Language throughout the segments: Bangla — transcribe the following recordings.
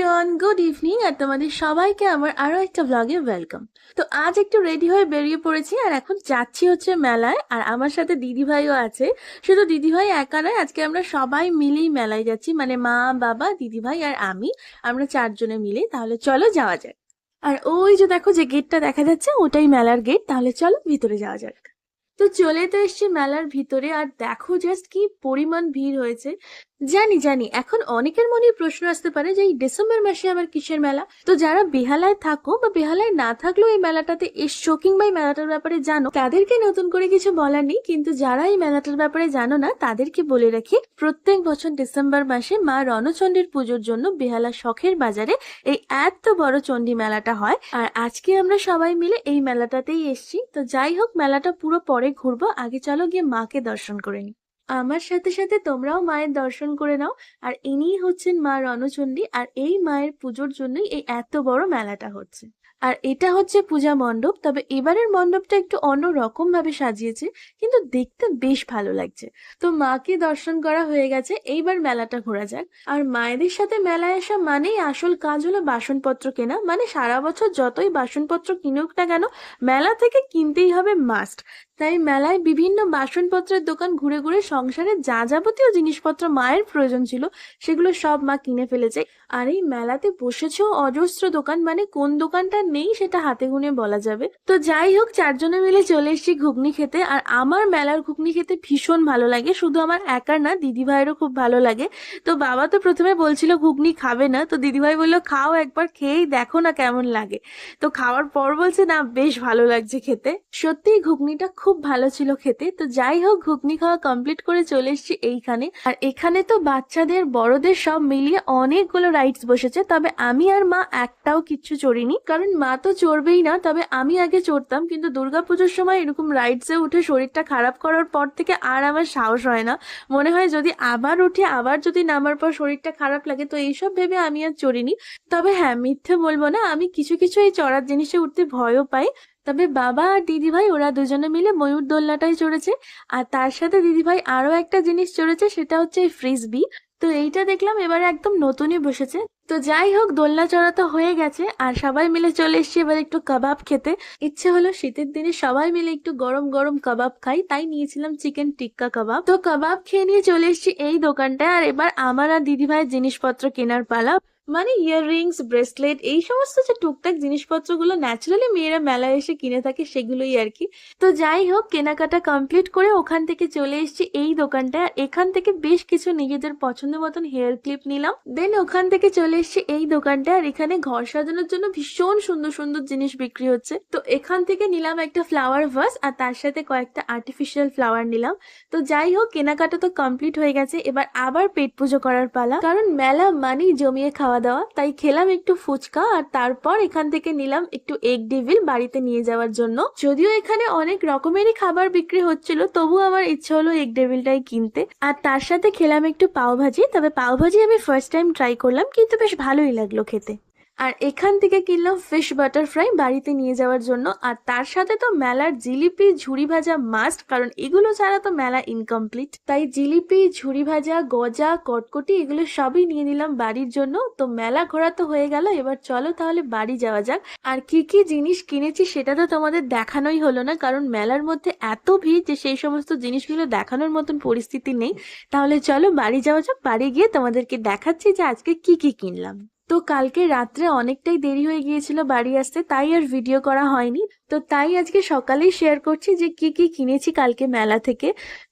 Everyone, good evening. আর তোমাদের সবাইকে আমার আরো একটা ব্লগে ওয়েলকাম। তো আজ একটু রেডি হয়ে বেরিয়ে পড়েছি আর এখন যাচ্ছি হচ্ছে মেলায়। আর আমার সাথে দিদিভাইও আছে। শুধু দিদিভাই একা নয়, আজকে আমরা সবাই মিলেই মেলায় যাচ্ছি, মানে মা, বাবা, দিদিভাই আর আমি। আমরা চারজনে মিলে। তাহলে চলো যাওয়া যাক। আর ওই যে দেখো, যে গেটটা দেখা যাচ্ছে ওটাই মেলার গেট। তাহলে চলো ভিতরে যাওয়া যাক। তো চলে তো এসছি মেলার ভিতরে, আর দেখো জাস্ট কি পরিমাণ ভিড় হয়েছে। জানি জানি এখন অনেকের মনে প্রশ্ন আসতে পারে যে এই ডিসেম্বর মাসে আবার কিসের মেলা। তো যারা বেহালায় থাকো বা বেহালায় না থাকলেও এই মেলাটাতে এসছো কিংবা এই মেলাটার ব্যাপারে জানো, তাদেরকে নতুন করে কিছু বলার নেই। কিন্তু যারা এই মেলাটার ব্যাপারে জানো না তাদেরকে বলে রাখি, প্রত্যেক বছর ডিসেম্বর মাসে মা রণচণ্ডীর পুজোর জন্য বেহালা শখের বাজারে এই এত বড় চণ্ডী মেলাটা হয়। আর আজকে আমরা সবাই মিলে এই মেলাটাতেই এসছি। তো যাই হোক, মেলাটা পুরো পরে ঘুরবো, আগে চলো গিয়ে মাকে দর্শন করে নিই। আমার সাথে সাথে তোমরাও মায়ের দর্শন করে নাও। আর ইনিই হচ্ছেন মা রণচণ্ডী, আর এই মায়ের পুজোর জন্যই এই এত বড় মেলাটা হচ্ছে। আর এটা হচ্ছে পূজা মণ্ডপ, তবে এবারের মণ্ডপটা একটু অন্যরকম ভাবে সাজিয়েছে, কিন্তু দেখতে বেশ ভালো লাগছে। তো মাকে দর্শন করা হয়ে গেছে, এইবার মেলাটা ঘোরা যাক। আর মায়েদের সাথে মেলায় আসা মানেই আসল কাজ হলো বাসনপত্র কেনা। মানে সারা বছর যতই বাসনপত্র কিনুক না কেন, মেলা থেকে কিনতেই হবে মাস্ট। তাই মেলায় বিভিন্ন বাসনপত্রের দোকান ঘুরে ঘুরে সংসারে যা যাবতীয় জিনিসপত্র মায়ের প্রয়োজন ছিল সেগুলো সব মা কিনে ফেলেছে। আর এই মেলাতে বসেছেও অজস্র দোকান, মানে কোন দোকানটা নেই সেটা হাতে গুনে বলা যাবে। তো যাই হোক, চারজনে মিলে চলে এসেছি ঘুগনি খেতে। আর আমার মেলার ঘুগনি খেতে ভীষণ ভালো লাগে, শুধু আমার একার না, দিদি ভাইয়েরও খুব ভালো লাগে। তো বাবা তো প্রথমে বলছিল ঘুগনি খাবে না, তো দিদিভাই বললো খাও, একবার খেয়েই দেখো না কেমন লাগে। তো খাওয়ার পর বলছে না, বেশ ভালো লাগছে খেতে। সত্যি ঘুগনিটা খুব ভালো ছিল খেতে। তো যাই হোক, ঘুগনি খাওয়া কমপ্লিট করে চলে এসেছি এইখানে। আর এখানে তো বাচ্চাদের বড়দের সব মিলিয়ে অনেকগুলো রাইডস বসেছে, তবে আমি আর মা একটাও কিচ্ছু চড়িনি, কারণ মা তো চড়বেই না। তবে আমি আগে চড়তাম, কিন্তু দুর্গাপুজোর সময় এরকম রাইডসে উঠে শরীরটা খারাপ করার পর থেকে আর আমার সাহস হয় না। মনে হয় যদি আবার উঠি, আবার যদি নামার পর শরীরটা খারাপ লাগে, তো এইসব ভেবে আমি আর চড়িনি। তবে হ্যাঁ, মিথ্যে বলবো না, আমি কিছু কিছু এই চড়ার জিনিসে উঠতে ভয়ও পাই। তবে বাবা আর দিদিভাই ওরা দুজনে মিলে ময়ূর দোলনাটাই চড়েছে। আর তার সাথে দিদিভাই আরো একটা জিনিস চড়েছে, সেটা হচ্ছে এই ফ্রিসবি। তো এইটা দেখলাম এবারে একদম নতুনই বসেছে। তো যাই হোক, দোলনা চড়া তো হয়ে গেছে, আর সবাই মিলে চলে এসেছি এবার একটু কাবাব খেতে। ইচ্ছে হলো শীতের দিনে সবাই মিলে একটু গরম গরম কাবাব খাই, তাই নিয়েছিলাম চিকেন টিক্কা কাবাব। তো কাবাব খেয়ে নিয়ে চলে এসেছি এই দোকানটায়। আর এবার আমার আর দিদিভাইয়ের জিনিসপত্র কেনার পালা। মানে ইয়াররিংস, ব্রেসলেট, এই সমস্ত যে টুকটাক জিনিসপত্রগুলো ন্যাচারালি মেয়েরা মেলায় এসে কিনে থাকে, সেগুলোই আর কি। তো যাই হোক, কেনাকাটা কমপ্লিট করে ওখান থেকে চলে এসেছি এই দোকানটায়। এখান থেকে বেশ কিছু নিজেদের পছন্দ মতন হেয়ার ক্লিপ নিলাম। দেন ওখান থেকে চলে এসেছি এই দোকানটায়। আর এখানে ঘর সাজানোর জন্য ভীষণ সুন্দর সুন্দর জিনিস বিক্রি হচ্ছে। তো এখান থেকে নিলাম একটা ফ্লাওয়ার ভাস, আর তার সাথে কয়েকটা আর্টিফিশিয়াল ফ্লাওয়ার নিলাম। তো যাই হোক, কেনাকাটা তো কমপ্লিট হয়ে গেছে, এবার আবার পেট পুজো করার পালা, কারণ মেলা মানেই জমিয়ে খাওয়া দাওয়া। তাই খেলাম একটু ফুচকা, আর তারপর এখান থেকে নিলাম একটু এগ ডেভিল বাড়িতে নিয়ে যাওয়ার জন্য। যদিও এখানে অনেক রকমেরই খাবার বিক্রি হচ্ছিল, তবু আমার ইচ্ছে হলো এগ ডেভিলটাই কিনতে। আর তার সাথে খেলাম একটু পাও ভাজি। তবে পাও ভাজি আমি ফার্স্ট টাইম ট্রাই করলাম, কিন্তু বেশ ভালোই লাগলো খেতে। আর এখান থেকে কিনলাম ফিশ বাটার ফ্রাই বাড়িতে নিয়ে যাওয়ার জন্য। আর তার সাথে তো মেলার জিলিপি, ঝুড়ি ভাজা মাস্ট, কারণ এগুলো ছাড়া তো মেলা ইনকমপ্লিট। তাই জিলিপি, ঝুড়ি ভাজা, গজা, কটকটি এগুলো সবই নিয়ে নিলাম বাড়ির জন্য। তো মেলা ঘোরা তো হয়ে গেল, এবার চলো তাহলে বাড়ি যাওয়া যাক। আর কি কি জিনিস কিনেছি সেটা তো তোমাদের দেখানোই হলো না, কারণ মেলার মধ্যে এত ভিড় যে সেই সমস্ত জিনিসগুলো দেখানোর মতন পরিস্থিতি নেই। তাহলে চলো বাড়ি যাওয়া যাক। বাড়ি গিয়ে তোমাদেরকে দেখাচ্ছি যে আজকে কি কি কিনলাম। তো কালকে রাত্রে অনেকটাই দেরি হয়ে গিয়েছিল বাড়ি আসতে, তাই আর ভিডিও করা হয়নি। তো তাই আজকে সকালেই শেয়ার করছি যে কি কি কিনেছি কালকে মেলা থেকে।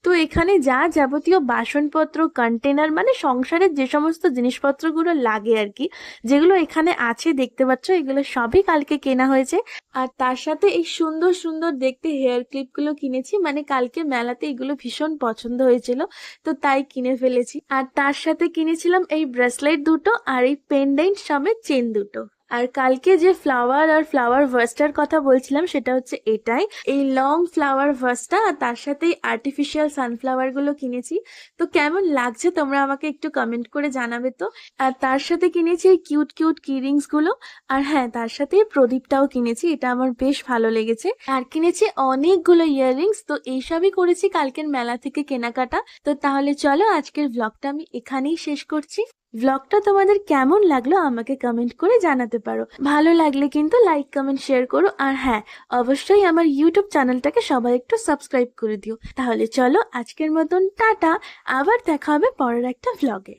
তো এখানে যা যাবতীয় বাসনপত্র, কন্টেনার, মানে সংসারের যে সমস্ত জিনিসপত্রগুলো লাগে আর কি, যেগুলো এখানে আছে দেখতে পাচ্ছ, এগুলো সবই কালকে কেনা হয়েছে। আর তার সাথে এই সুন্দর সুন্দর দেখতে হেয়ার ক্লিপ গুলো কিনেছি, মানে কালকে মেলাতে এগুলো ভীষণ পছন্দ হয়েছিল, তো তাই কিনে ফেলেছি। আর তার সাথে কিনেছিলাম এই ব্রেসলেট দুটো আর এই পেন্ডেন্ট সমেত চেন দুটো। আর কালকে যে ফ্লাওয়ার আর ফ্লাওয়ার ভাসটার কথা বলছিলাম সেটা হচ্ছে এটাই, এই লং ফ্লাওয়ার ভাসটা। আর তার সাথে আর্টিফিশিয়াল সানফ্লাওয়ার গুলো কিনেছি। তো কেমন লাগছে তোমরা আমাকে একটু কমেন্ট করে জানাবে তো। আর তার সাথে কিনেছি এই কিউট কিউট কিরিংস গুলো। আর হ্যাঁ, তার সাথে প্রদীপটাও কিনেছি, এটা আমার বেশ ভালো লেগেছে। আর কিনেছি অনেকগুলো ইয়াররিংস। তো এইসবই করেছি কালকের মেলা থেকে কেনাকাটা। তো তাহলে চলো আজকের ব্লগটা আমি এখানেই শেষ করছি। ব্লগটা তোমাদের কেমন লাগলো আমাকে কমেন্ট করে জানাতে পারো। ভালো লাগলে কিন্তু লাইক কমেন্ট শেয়ার করো, আর হ্যাঁ, অবশ্যই আমার ইউটিউব চ্যানেলটাকে সবাই একটু সাবস্ক্রাইব করে দিও। তাহলে চলো আজকের মতন টাটা, আবার দেখা হবে পরের একটা ভ্লগে।